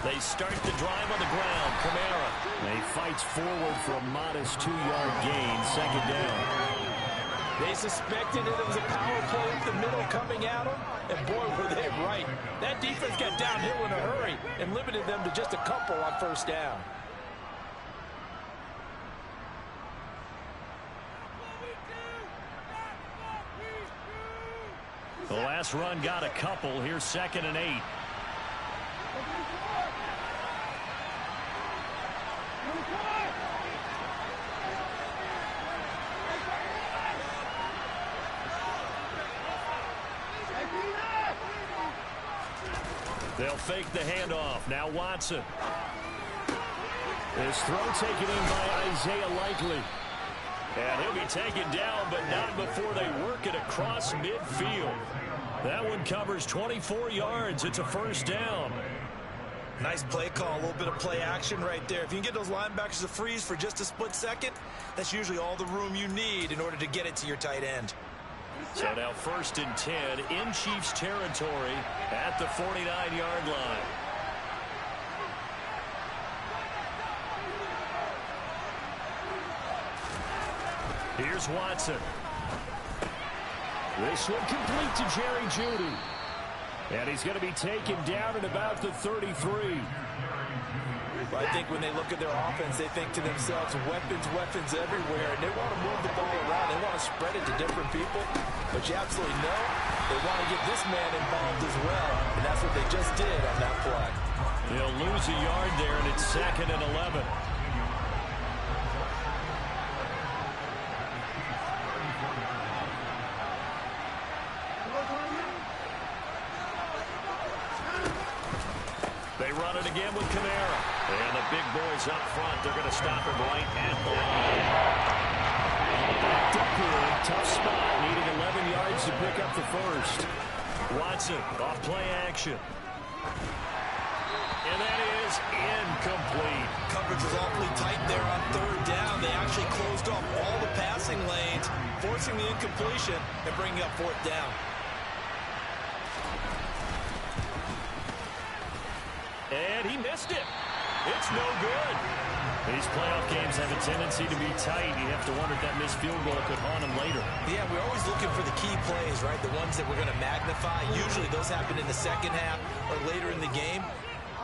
They start the drive on the ground. Kamara. He fights forward for a modest 2-yard gain. Second down. They suspected it was a power play up the middle coming at them, and boy, were they right. That defense got downhill in a hurry and limited them to just a couple on first down. The last run got a couple. Here's 2nd and 8. They'll fake the handoff. Now Watson. This throw taken in by Isaiah Likely. And he'll be taken down, but not before they work it across midfield. That one covers 24 yards. It's a first down. Nice play call, a little bit of play action right there. If you can get those linebackers to freeze for just a split second, that's usually all the room you need in order to get it to your tight end. So now 1st and 10 in Chiefs territory at the 49-yard line. Here's Watson. This one complete to Jerry Jeudy. And he's going to be taken down at about the 33. I think when they look at their offense, they think to themselves, weapons, weapons everywhere. And they want to move the ball around. They want to spread it to different people. But you absolutely know they want to get this man involved as well. And that's what they just did on that play. They'll lose a yard there, and it's 2nd and 11. They run it again with Kamara. And the big boys up front, they're going to stop him right at the line. Backed up here, tough spot, needing 11 yards to pick up the first. Watson off play action. And that is incomplete. Coverage was awfully tight there on 3rd down. They actually closed off all the passing lanes, forcing the incompletion and bringing up 4th down. And he missed it. It's no good. These playoff games have a tendency to be tight. You have to wonder if that missed field goal could haunt him later. Yeah, we're always looking for the key plays, right? The ones that we're going to magnify. Usually those happen in the second half or later in the game.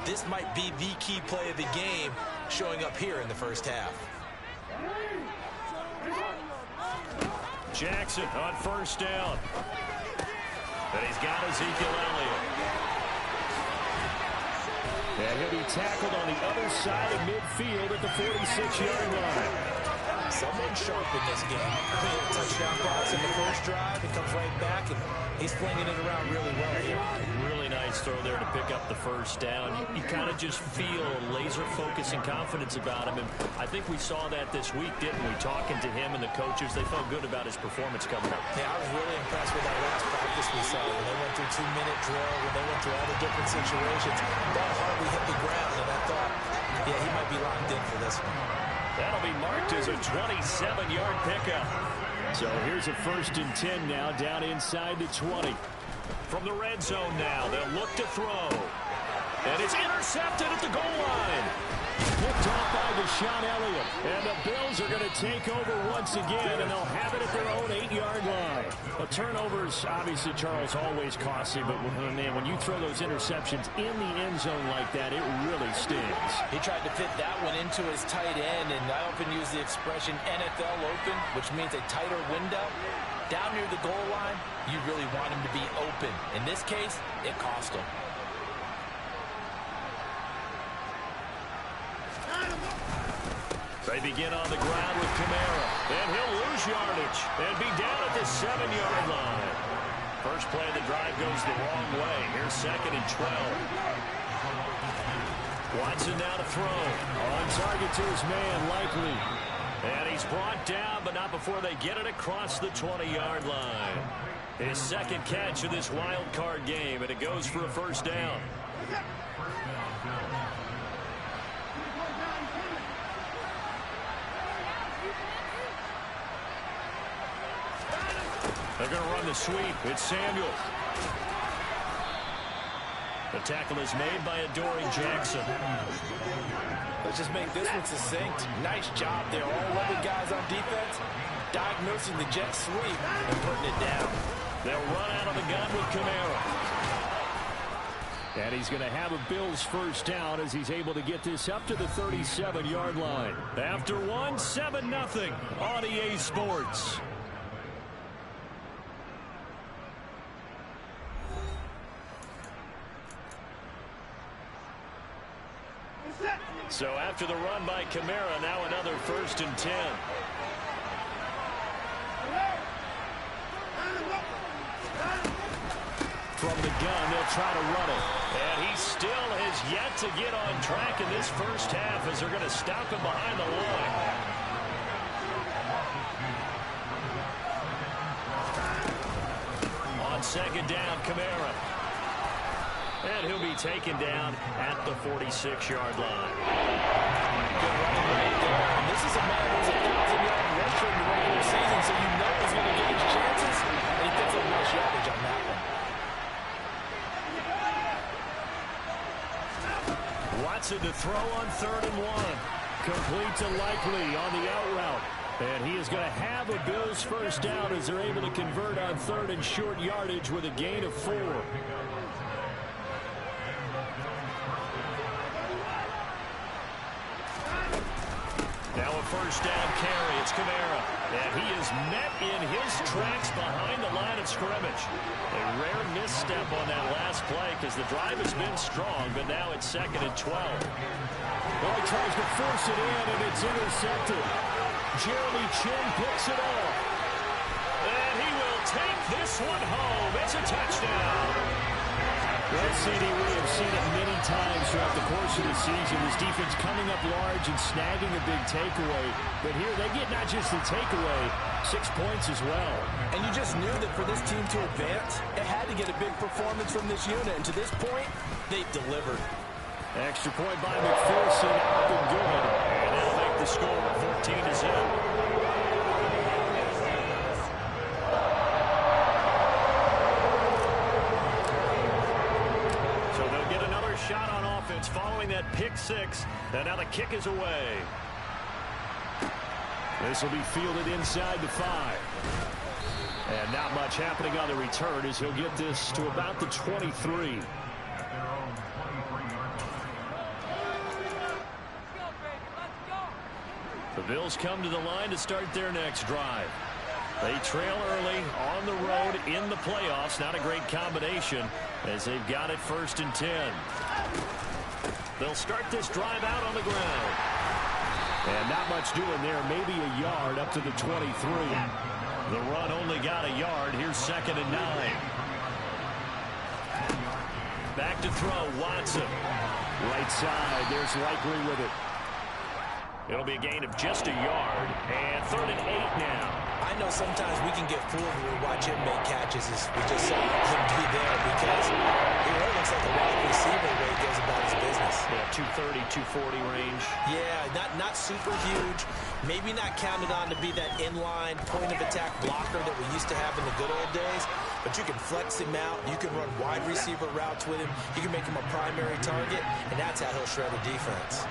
This might be the key play of the game showing up here in the first half. Jackson on 1st down. And he's got Ezekiel Elliott. And he'll be tackled on the other side of midfield at the 46-yard line. Someone sharp in this game. Touchdown pass in the first drive. It comes right back, and he's flinging it around really well here. Really nice throw there to pick up the first down. You kind of just feel laser focus and confidence about him. And I think we saw that this week, didn't we? Talking to him and the coaches, they felt good about his performance coming up. Yeah, I was really impressed with that last practice we saw. When they went through 2-minute drill, when they went through all the different situations, ball hardly hit the ground, and I thought, yeah, he might be locked in for this one. That'll be marked as a 27-yard pickup. So here's a 1st and 10 now, down inside the 20. From the red zone now, they'll look to throw. And it's intercepted at the goal line. Picked off by Deshaun Elliott. And the Bills are going to take over once again, and they'll have it at their own 8-yard line. The turnovers, obviously, Charles, always costly, but man, when you throw those interceptions in the end zone like that, it really stings. He tried to fit that one into his tight end, and I often use the expression NFL open, which means a tighter window. Down near the goal line, you really want him to be open. In this case, it cost him. They begin on the ground with Kamara, and he'll lose yardage and be down at the 7-yard line. First play of the drive goes the wrong way. Here's 2nd and 12. Watson now to throw. On target to his man, Likely. And he's brought down, but not before they get it across the 20-yard line. His 2nd catch of this wild card game, and it goes for a first down. They're going to run the sweep. It's Samuel. The tackle is made by Adoree Jackson. Let's just make this one succinct. Nice job there. All 11 guys on defense diagnosing the jet sweep and putting it down. They'll run out of the gun with Kamara. And he's going to have a Bills first down as he's able to get this up to the 37-yard line. After one, 7-0 on EA Sports. So after the run by Kamara, now another 1st and 10. From the gun, they'll try to run it. And he still has yet to get on track in this first half as they're going to stop him behind the line. On 2nd down, Kamara. And he'll be taken down at the 46-yard line. Good running right there. And this is a man who's a 1,000-yard rusher in the regular season, so you know he's going to get his chances. And he picks up nice yardage on that one. Watson to throw on 3rd and 1. Complete to Likely on the out route. And he is going to have a Bills first down as they're able to convert on 3rd and short yardage with a gain of 4. Now a first down carry. It's Kamara. And he is met in his tracks behind the line of scrimmage. A rare misstep on that last play because the drive has been strong, but now it's 2nd and 12. Well, he tries to force it in, and it's intercepted. Jeremy Chin picks it off. And he will take this one home. It's a touchdown. Well, CD, we have seen it many times throughout the course of the season. This defense coming up large and snagging a big takeaway. But here they get not just the takeaway, 6 points as well. And you just knew that for this team to advance, it had to get a big performance from this unit. And to this point, they've delivered. Extra point by McPherson, up and good. And they'll make the score 14-0. Shot on offense following that pick 6. And now the kick is away. This will be fielded inside the 5. And not much happening on the return as he'll get this to about the 23. The Bills come to the line to start their next drive. They trail early on the road in the playoffs. Not a great combination as they've got it 1st and 10. They'll start this drive out on the ground. And not much doing there. Maybe a yard up to the 23. The run only got a yard. Here's 2nd and 9. Back to throw, Watson. Right side, there's Likely with it. It'll be a gain of just a yard. And 3rd and 8 now. I know sometimes we can get fooled when we watch him make catches, as we just saw him do there, because it really looks like a wide receiver the way he goes about his business. Yeah, 230, 240 range. Yeah, not super huge. Maybe not counted on to be that inline point-of-attack blocker that we used to have in the good old days, but you can flex him out. You can run wide receiver routes with him. You can make him a primary target, and that's how he'll shred a defense.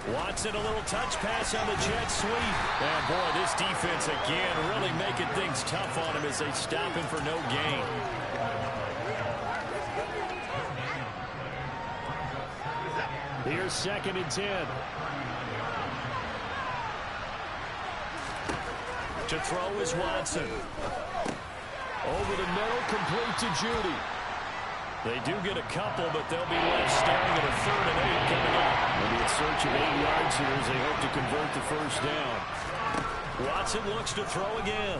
Watson, a little touch pass on the jet sweep. And boy, this defense again really making things tough on him as they stop him for no gain. Here's 2nd and 10. To throw is Watson. Over the middle, complete to Judy. They do get a couple, but they'll be left staring at a 3rd and 8 coming up. They'll be in search of 8 yards here as they hope to convert the first down. Watson looks to throw again.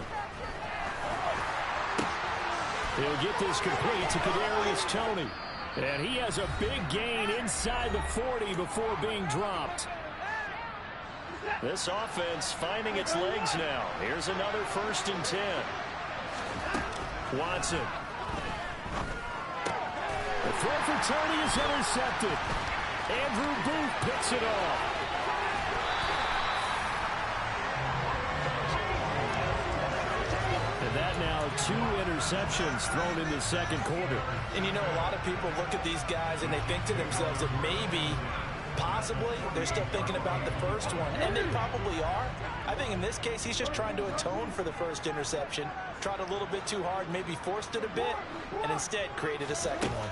He'll get this complete to Kadarius Toney. And he has a big gain inside the 40 before being dropped. This offense finding its legs now. Here's another 1st and 10. Watson. The throw for Toney is intercepted. Andrew Booth picks it off. 2 interceptions thrown in the second quarter. And you know, a lot of people look at these guys and they think to themselves that maybe, possibly, they're still thinking about the first one. And they probably are. I think in this case, he's just trying to atone for the first interception. Tried a little bit too hard, maybe forced it a bit, and instead created a second one.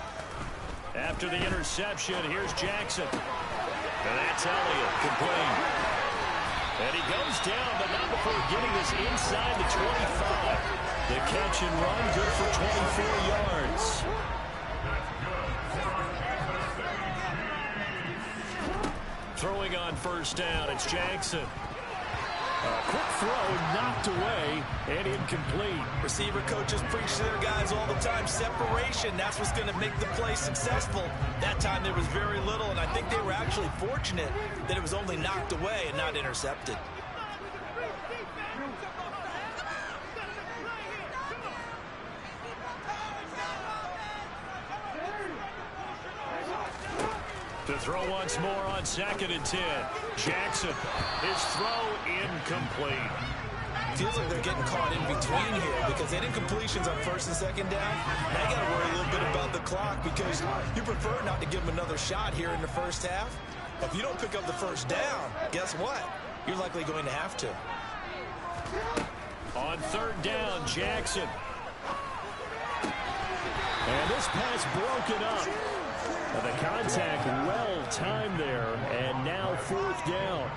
After the interception, here's Jackson. And that's Elliott, complete. And he goes down, but not before getting this inside the 25. The catch and run, good for 24 yards. Throwing on first down, it's Jackson. A quick throw knocked away and incomplete. Receiver coaches preach to their guys all the time. Separation, that's what's going to make the play successful. That time there was very little, and I think they were actually fortunate that it was only knocked away and not intercepted. To throw once more on 2nd and 10. Jackson, his throw incomplete. Feels like they're getting caught in between here because they didn't completions on 1st and 2nd down. Now you got to worry a little bit about the clock because you prefer not to give them another shot here in the first half. If you don't pick up the first down, guess what? You're likely going to have to. On 3rd down, Jackson. And this pass broken up. The contact well timed there, and now 4th down.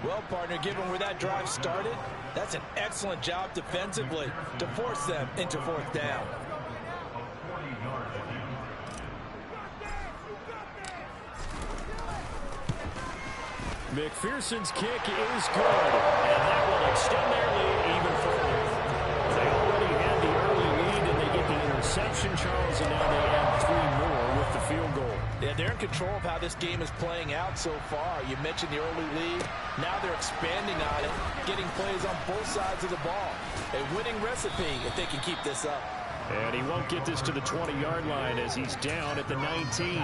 Well, partner, given where that drive started, that's an excellent job defensively to force them into 4th down. McPherson's kick is good, and that will extend their lead even further. They already had the early lead, and they get the interception, Charles, and now they add 3 more with the field goal. Yeah, they're in control of how this game is playing out so far. You mentioned the early lead. Now they're expanding on it, getting plays on both sides of the ball. A winning recipe if they can keep this up. And he won't get this to the 20-yard line as he's down at the 19.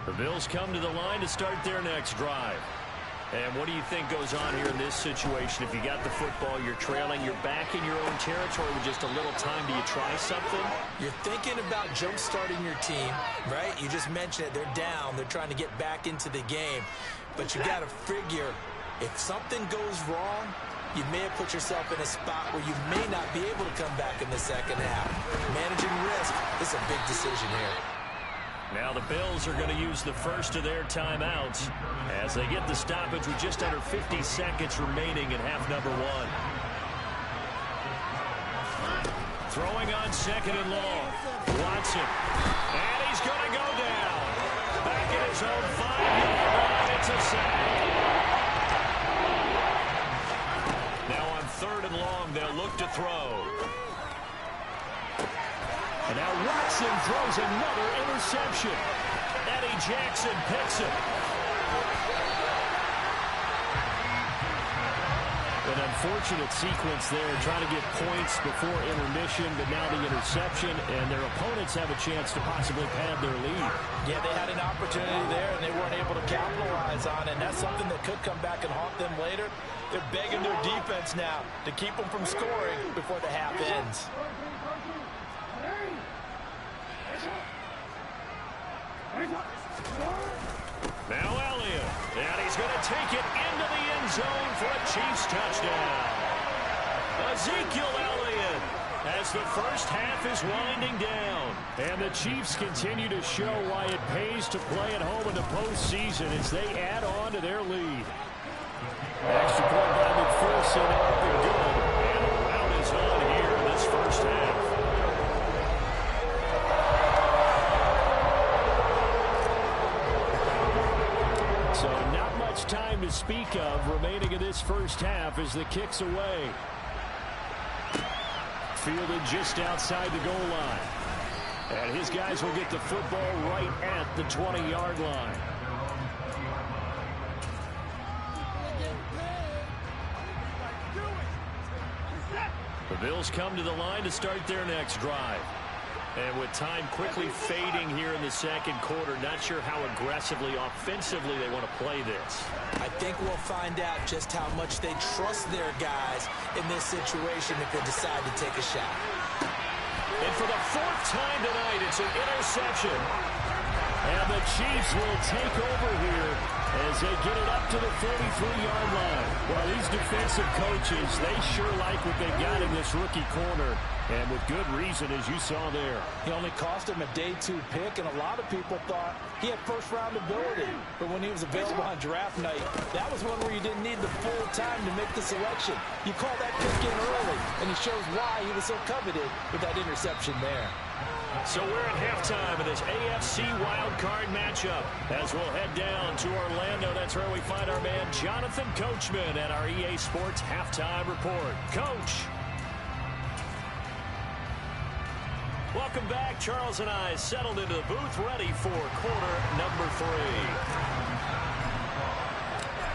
The Bills come to the line to start their next drive. And what do you think goes on here in this situation? If you got the football, you're trailing, you're back in your own territory with just a little time. Do you try something? You're thinking about jump-starting your team, right? You just mentioned it. They're down. They're trying to get back into the game. But you got to figure, if something goes wrong, you may have put yourself in a spot where you may not be able to come back in the second half. Managing risk is a big decision here. Now the Bills are going to use the first of their timeouts as they get the stoppage with just under 50 seconds remaining in half number 1. Throwing on 2nd and long. Watson. And he's going to go down. Back at his own 5-yard line. It's a sack. Now on 3rd and long, they'll look to throw. And now Watson throws another interception. Eddie Jackson picks it. An unfortunate sequence there, trying to get points before intermission, but now the interception, and their opponents have a chance to possibly pad their lead. Yeah, they had an opportunity there, and they weren't able to capitalize on it, and that's something that could come back and haunt them later. They're begging their defense now to keep them from scoring before the half ends. Now Elliott, and he's going to take it into the end zone for a Chiefs touchdown. Ezekiel Elliott as the first half is winding down. And the Chiefs continue to show why it pays to play at home in the postseason as they add on to their lead. Extra point by McPherson, up and good. And a rout is on here in this first half. So not much time to speak of remaining in this first half as the kick's away. Fielded just outside the goal line. And his guys will get the football right at the 20-yard line. The Bills come to the line to start their next drive. And with time quickly fading here in the second quarter, not sure how aggressively, offensively they want to play this. I think we'll find out just how much they trust their guys in this situation if they decide to take a shot. And for the fourth time tonight, it's an interception. And the Chiefs will take over here as they get it up to the 43-yard line. Well, these defensive coaches, they sure like what they got in this rookie corner. And with good reason, as you saw there. He only cost him a day 2 pick, and a lot of people thought he had first-round ability. But when he was available on draft night, that was one where you didn't need the full time to make the selection. You call that pick in early, and he shows why he was so coveted with that interception there. So we're at halftime of this AFC wildcard matchup as we'll head down to Orlando. That's where we find our man Jonathan Coachman at our EA Sports Halftime Report. Coach. Welcome back. Charles and I settled into the booth, ready for quarter number 3.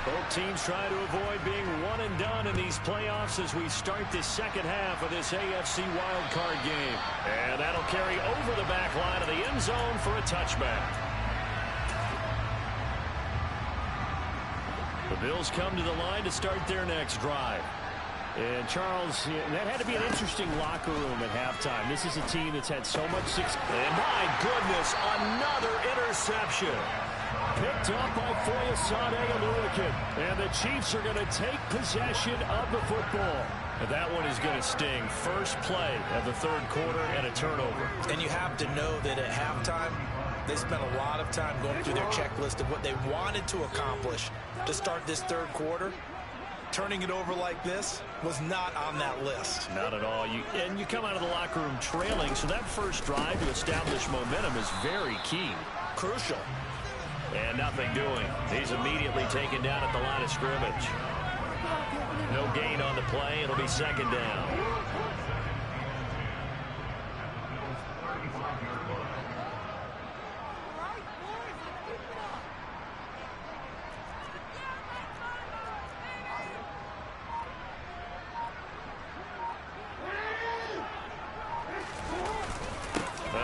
Both teams trying to avoid being one and done in these playoffs as we start the second half of this AFC wildcard game. And that'll carry over the back line of the end zone for a touchback. The Bills come to the line to start their next drive. And, Charles, that had to be an interesting locker room at halftime. This is a team that's had so much success. And, my goodness, another interception. Picked up by Foyesade Oluwakin. And the Chiefs are going to take possession of the football. And that one is going to sting. First play of the third quarter and a turnover. And you have to know that at halftime, they spent a lot of time going through their checklist of what they wanted to accomplish to start this third quarter. Turning it over like this was not on that list. Not at all. And you come out of the locker room trailing, so that first drive to establish momentum is very key. Crucial. And nothing doing. He's immediately taken down at the line of scrimmage. No gain on the play. It'll be second down.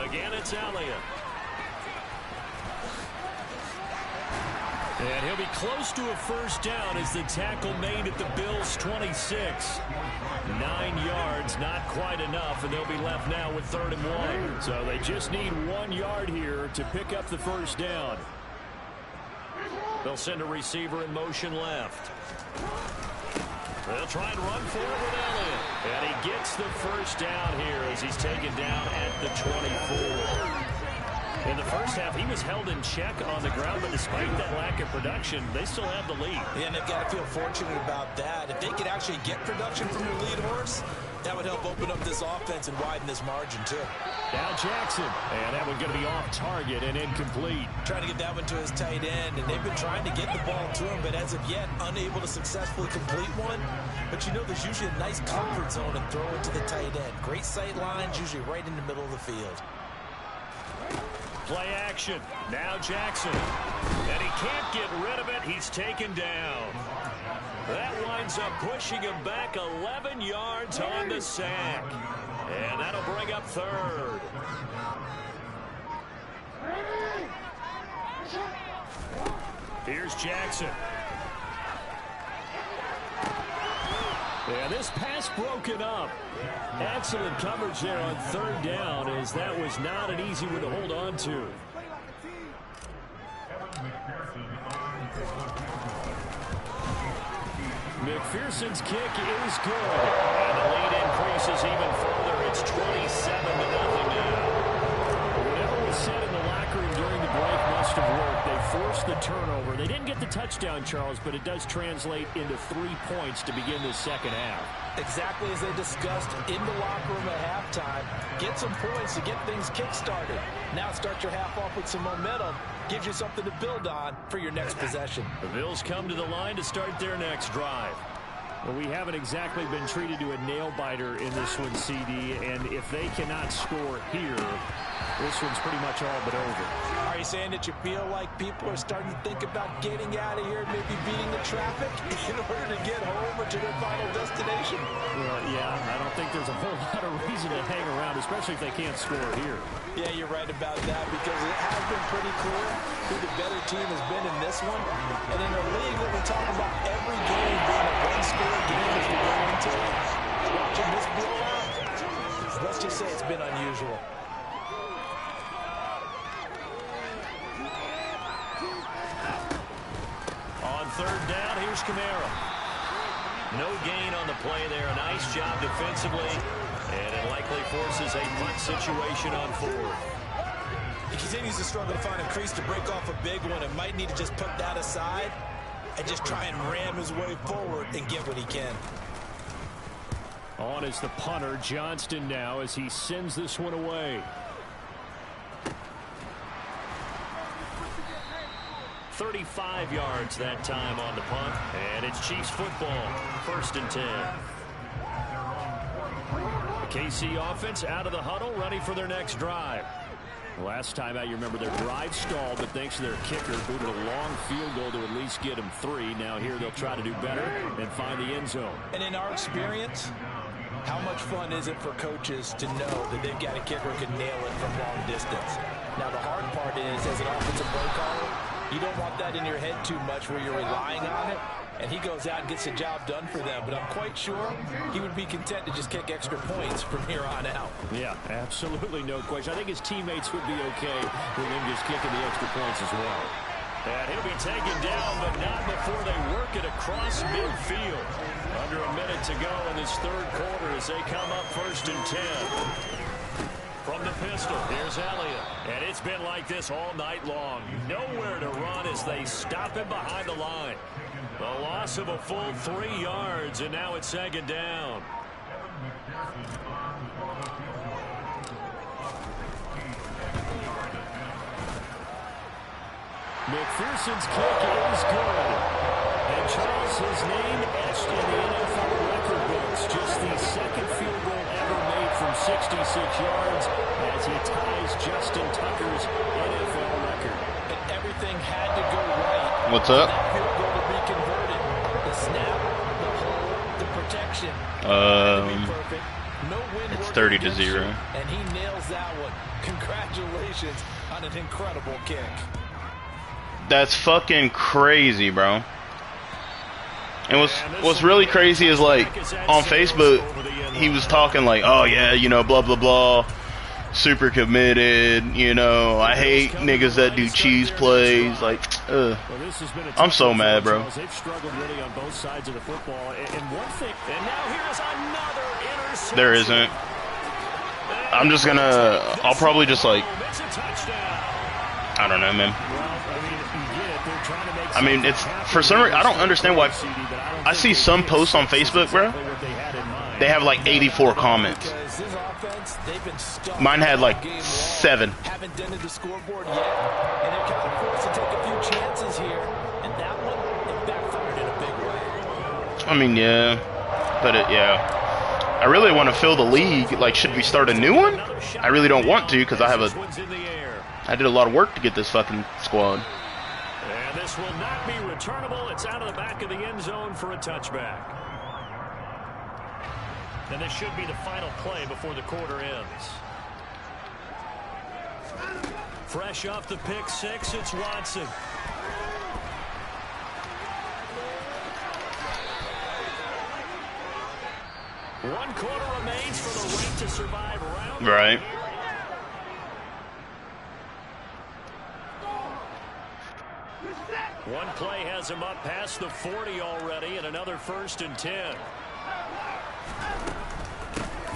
Again, it's Elliott. And he'll be close to a first down as the tackle made at the Bills' 26. 9 yards, not quite enough, and they'll be left now with 3rd and 1. So they just need 1 yard here to pick up the first down. They'll send a receiver in motion left. They'll try and run forward with Elliott. And he gets the first down here as he's taken down at the 24. In the first half, he was held in check on the ground, but despite that lack of production, they still have the lead. Yeah, and they've got to feel fortunate about that. If they could actually get production from your lead horse, that would help open up this offense and widen this margin, too. Now Jackson, and that one's going to be off target and incomplete. Trying to get that one to his tight end, and they've been trying to get the ball to him, but as of yet, unable to successfully complete one. But you know there's usually a nice comfort zone and throw it to the tight end. Great sight lines, usually right in the middle of the field. Play action. Now Jackson. And he can't get rid of it. He's taken down. That winds up pushing him back 11 yards on the sack. And that'll bring up 3rd. Here's Jackson. And this pass broken up. Excellent coverage there on 3rd down, as that was not an easy one to hold on to. McPherson's kick is good. And the lead increases even further. It's 27-0 now. Whatever was said in the locker room during the break must have worked. They forced the turnover. They didn't get the touchdown, Charles, but it does translate into 3 points to begin the second half. Exactly as they discussed in the locker room at halftime. Get some points to get things kick-started. Now start your half off with some momentum. Gives you something to build on for your next possession. The Bills come to the line to start their next drive. Well, we haven't exactly been treated to a nail-biter in this one, CD, and if they cannot score here, this one's pretty much all but over. Are you saying that you feel like people are starting to think about getting out of here and maybe beating the traffic in order to get home or to their final destination? Well, yeah, I don't think there's a whole lot of reason reason to hang around, especially if they can't score here. Yeah, you're right about that, because it has been pretty clear who the better team has been in this one. And in a league that we talk about every game being a one-score game as we go into it, watching this blowout, let's just say it's been unusual. On third down, here's Kamara. No gain on the play there. A nice job defensively. And it likely forces a punt situation on fourth. He continues to struggle to find a crease to break off a big one, and might need to just put that aside and just try and ram his way forward and get what he can. On is the punter, Johnston, now as he sends this one away. 35 yards that time on the punt, and it's Chiefs football, 1st and 10. The KC offense out of the huddle, ready for their next drive. Last time out, you remember their drive stalled, but thanks to their kicker, booted a long field goal to at least get them 3. Now here they'll try to do better and find the end zone. And in our experience, how much fun is it for coaches to know that they've got a kicker who can nail it from long distance? Now the hard part is, as an offensive play caller, you don't want that in your head too much where you're relying on it, and he goes out and gets the job done for them. But I'm quite sure he would be content to just kick extra points from here on out. Yeah, absolutely no question. I think his teammates would be okay with him just kicking the extra points as well. And he'll be taken down, but not before they work it across midfield. Under a minute to go in this third quarter as they come up 1st and 10. From the pistol, here's Elliott. And it's been like this all night long. Nowhere to run as they stop him behind the line. The loss of a full 3 yards, and now it's 2nd down. McPherson's kick is good. And Charles, his name etched in the NFL record books. Just the 2nd field goal ever made from 66 yards as he ties Justin Tucker's NFL record. And everything had to go right. What's up? That field goal to be converted. The snap, the hold, the protection. Perfect. No wind It's 30-0. And he nails that one. Congratulations on an incredible kick. That's fucking crazy, bro. And what's really crazy is, like, on Facebook, he was talking like, oh yeah, you know, blah blah blah, super committed, you know, I hate niggas that do cheese plays, like, I'm so mad, bro. They've struggled really on both sides of the football. And one thing, and now here's another interception. There isn't. I'm just gonna, I'll probably just, like, I don't know, man. I mean, it's, for some reason, I don't understand why. I see some posts on Facebook, bro. They have like 84 comments. Mine had like 7. Haven't dented the scoreboard yet, and they're kind of forced to take a few chances here, and that one, it backfired in a big way. I mean, yeah, but yeah. I really want to fill the league. Like, should we start a new one? I really don't want to, because I did a lot of work to get this fucking squad. And this will not be returnable. It's out of the back of the end zone for a touchback. And this should be the final play before the quarter ends. Fresh off the pick 6, it's Watson. One quarter remains for the right to survive round. Right. One play has him up past the 40 already, and another 1st and 10.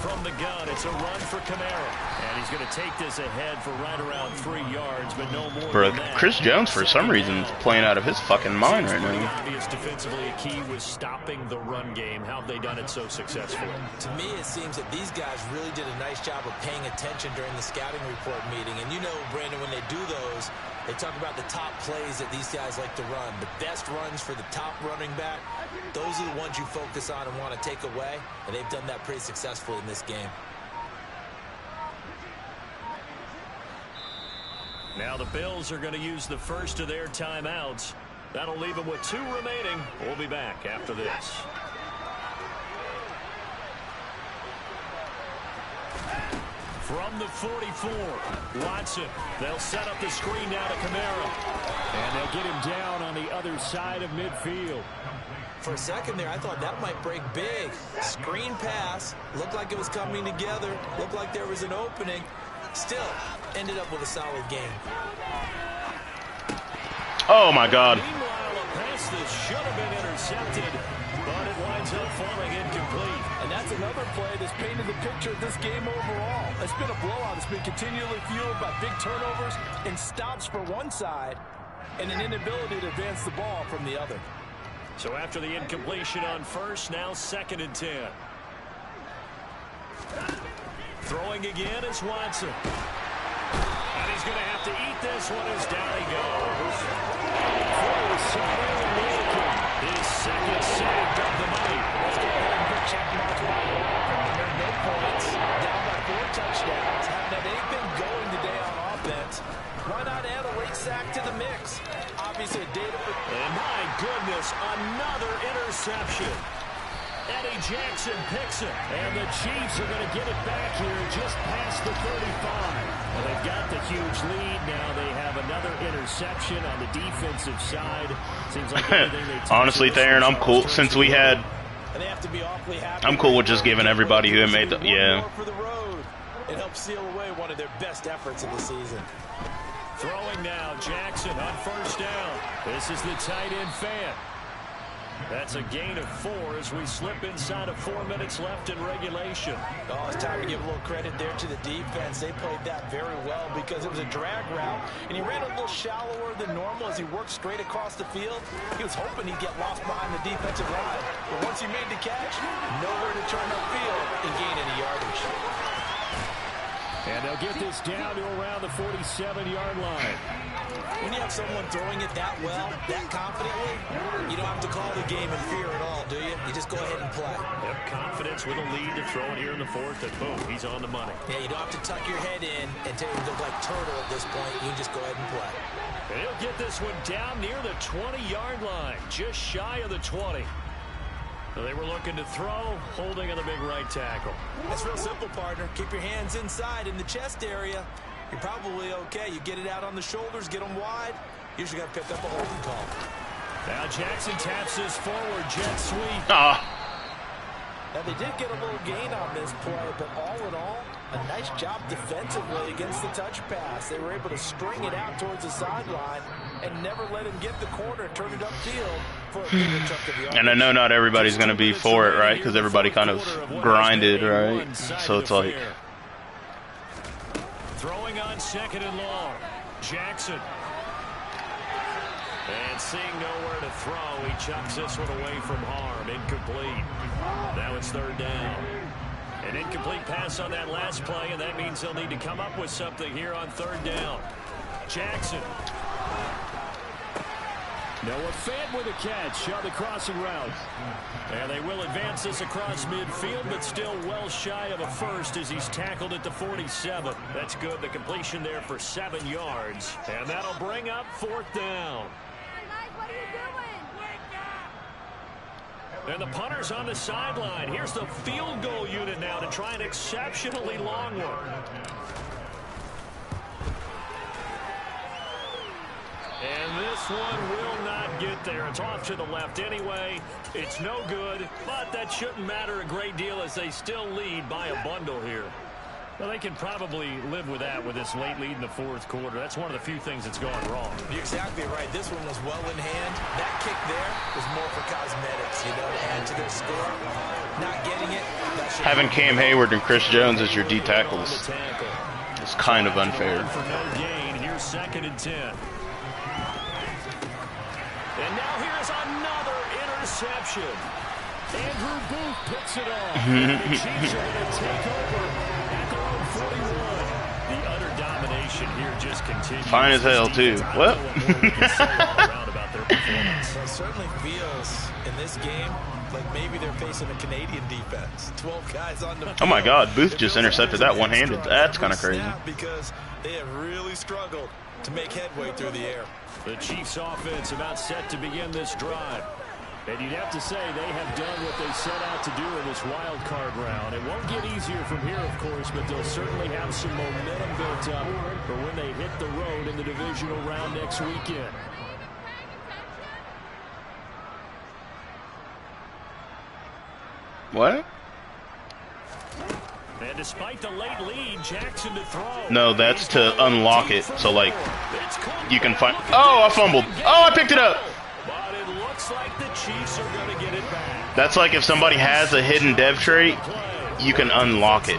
From the gun, it's a run for Kamara. And he's going to take this ahead for right around 3 yards, but no more Bro, than that. Chris Jones, for some reason, is playing out of his fucking mind right now. Obvious defensively, a key was stopping the run game. How have they done it so successfully? To me, it seems that these guys really did a nice job of paying attention during the scouting report meeting. And you know, Brandon, when they do those, they talk about the top plays that these guys like to run. The best runs for the top running back, those are the ones you focus on and want to take away. And they've done that pretty successfully in this game. Now the Bills are going to use the first of their timeouts. That'll leave them with 2 remaining. We'll be back after this. From the 44, Watson. They'll set up the screen now to Kamara. And they'll get him down on the other side of midfield. For a second there, I thought that might break big. Screen pass. Looked like it was coming together. Looked like there was an opening. Still, ended up with a solid game. Oh, my God. Meanwhile, a pass that should have been intercepted, but it winds up falling incomplete. And that's another play that's painted the picture of this game overall. It's been a blowout. It's been continually fueled by big turnovers and stops for one side and an inability to advance the ball from the other. So after the incompletion on first, now 2nd and 10. Throwing again is Watson. And he's going to have to eat this one as down he goes. His second save of the night. Let's go ahead and put check marks by Walker. There are no points. Down by 4 touchdowns. Haven't had anything going today on offense. Why not add a late sack to the mix? Obviously, data. And my goodness, another interception. Eddie Jackson picks it. And the Chiefs are going to get it back here just past the 35. Well, they've got the huge lead. Now they have another interception on the defensive side. Seems like everything they honestly, Theron, I'm cool. Since we had... They have to be awfully happy. I'm cool with just giving everybody who had made the... Yeah. For the road. It helps seal away one of their best efforts of the season. Throwing now, Jackson on first down. This is the tight end fan. That's a gain of 4 as we slip inside of 4 minutes left in regulation. Oh, it's time to give a little credit there to the defense. They played that very well because it was a drag route, and he ran a little shallower than normal as he worked straight across the field. He was hoping he'd get lost behind the defensive line, but once he made the catch, nowhere to turn upfield and gain any yardage. And they'll get this down to around the 47-yard line. When you have someone throwing it that well, that confidently, you don't have to call the game in fear at all, do you? You just go ahead and play. Yep, confidence with a lead to throw it here in the 4th, and boom, he's on the money. Yeah, you don't have to tuck your head in and take it look like turtle at this point. You can just go ahead and play. And he'll get this one down near the 20-yard line, just shy of the 20. They were looking to throw, holding on the big right tackle. That's real simple, partner. Keep your hands inside in the chest area. You're probably okay. You get it out on the shoulders, get them wide. Usually got to pick up a holding call. Now Jackson taps his forward jet sweep. Now they did get a little gain on this play, but all in all, a nice job defensively against the touch pass. They were able to string it out towards the sideline and never let him get the corner, turn it upfield for a bigger chunk of the. And I know not everybody's going to be for it, right? Because everybody kind of grinded, right? So it's like... Throwing on 2nd and long. Jackson. And seeing nowhere to throw, he chucks this one away from harm. Incomplete. Now it's 3rd down. An incomplete pass on that last play, and that means they'll need to come up with something here on 3rd down. Jackson. Noah Fant with a catch on the crossing route. And they will advance this across midfield, but still well shy of a first as he's tackled at the 47. That's good. The completion there for 7 yards. And that'll bring up 4th down. What are you doing? And the punter's on the sideline. Here's the field goal unit now to try an exceptionally long one. And this one will not get there. It's off to the left anyway. It's no good, but that shouldn't matter a great deal as they still lead by a bundle here. Well, they can probably live with that with this late lead in the 4th quarter. That's one of the few things that's gone wrong. You're exactly right. This one was well in hand. That kick there was more for cosmetics, you know, to add to their score. Not getting it. Having Cam Hayward and Chris Jones as your D tackles is kind of unfair. For no gain. Here's 2nd and 10. And now here's another interception. Andrew Booth picks it off. The Chiefs are going to take over at their own 41. The utter domination here just continues. Fine as hell, too. What? It certainly feels in this game like maybe they're facing a Canadian defense. 12 guys on the field. Oh my God, Booth just intercepted that one-handed. That's kind of crazy. Because they have really struggled to make headway through the air. The Chiefs offense about set to begin this drive. And you'd have to say they have done what they set out to do in this wild card round. It won't get easier from here, of course, but they'll certainly have some momentum built up for when they hit the road in the divisional round next weekend. What? And despite the late lead, Jackson to throw. No, that's to unlock it. So, like, you can find... Oh, I fumbled. Oh, I picked it up. But it looks like the Chiefs are going to get it back. That's like if somebody has a hidden dev trait, you can unlock it.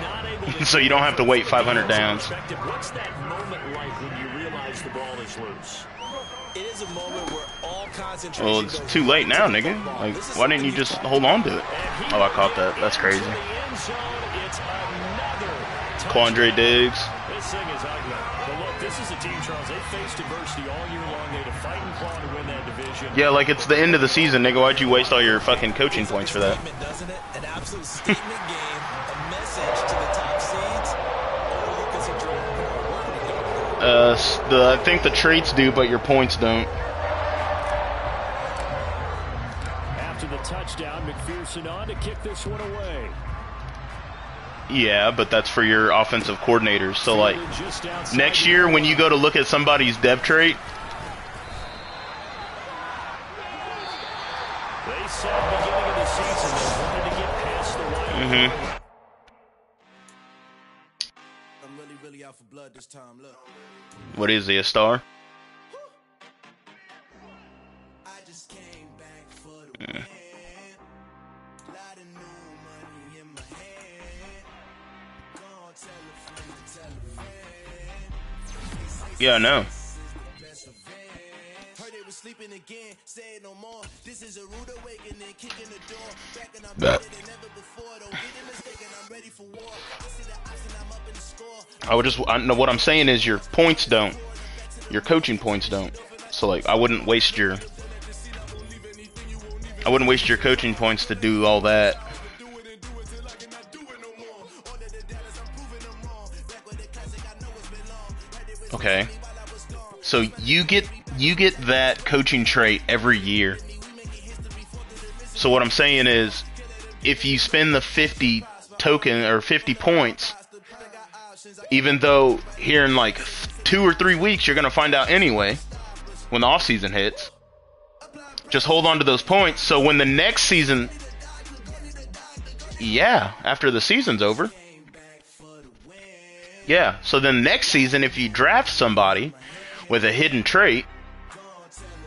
So you don't have to wait 500 downs. What's that moment like when you realize the ball is loose? It is a moment where all concentration... Well, it's too late now, nigga. Like, why didn't you just hold on to it? Oh, I caught that. That's crazy. Quandre Diggs. This thing is ugly. But look, this is a team, Charles. They faced adversity all year long. They had to fight and claw to win that division. Yeah, like it's the end of the season, nigga. Why'd you waste all your fucking coaching points for that? Doesn't it? An absolute statement game, a message to the top seeds. Or you consider I think the traits do, but your points don't. After the touchdown, McPherson on to kick this one away. Yeah, but that's for your offensive coordinators. So, like, next year when you go to look at somebody's dev trait, they said beginning of the season they wanted to get past the line. I'm really out for blood this time. Look. what is he, a star? I just came back for the win. Lot of new money in my hand. Gonna tell a friend to tell a friend. Yeah, I know. Heard they was sleeping again, say it no more. This is a rude awakening, kicking the door. Back and I'm better than ever before. Don't get it mistaken, I'm ready for war. I see the option, I'm up in the score. I know what I'm saying is your points don't. Your coaching points don't. So, like, I wouldn't waste your coaching points to do all that. Okay. So you get that coaching trait every year. So what I'm saying is, if you spend the 50 token or 50 points, even though here in like 2 or 3 weeks you're gonna find out anyway when the off season hits, just hold on to those points. So when the next season, after the season's over, so then next season if you draft somebody with a hidden trait,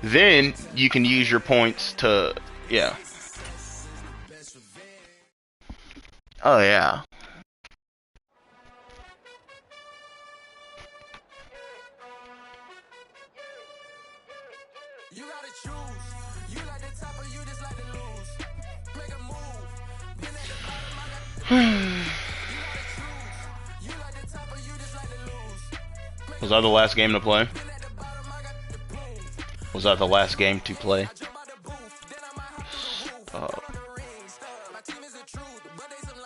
then you can use your points to, Oh, yeah. You gotta choose. You like the top or you just like to lose. Make a move. Been at the bottom, I got you like the top or you just like to lose. Was that the last game to play? Was that the last game to play?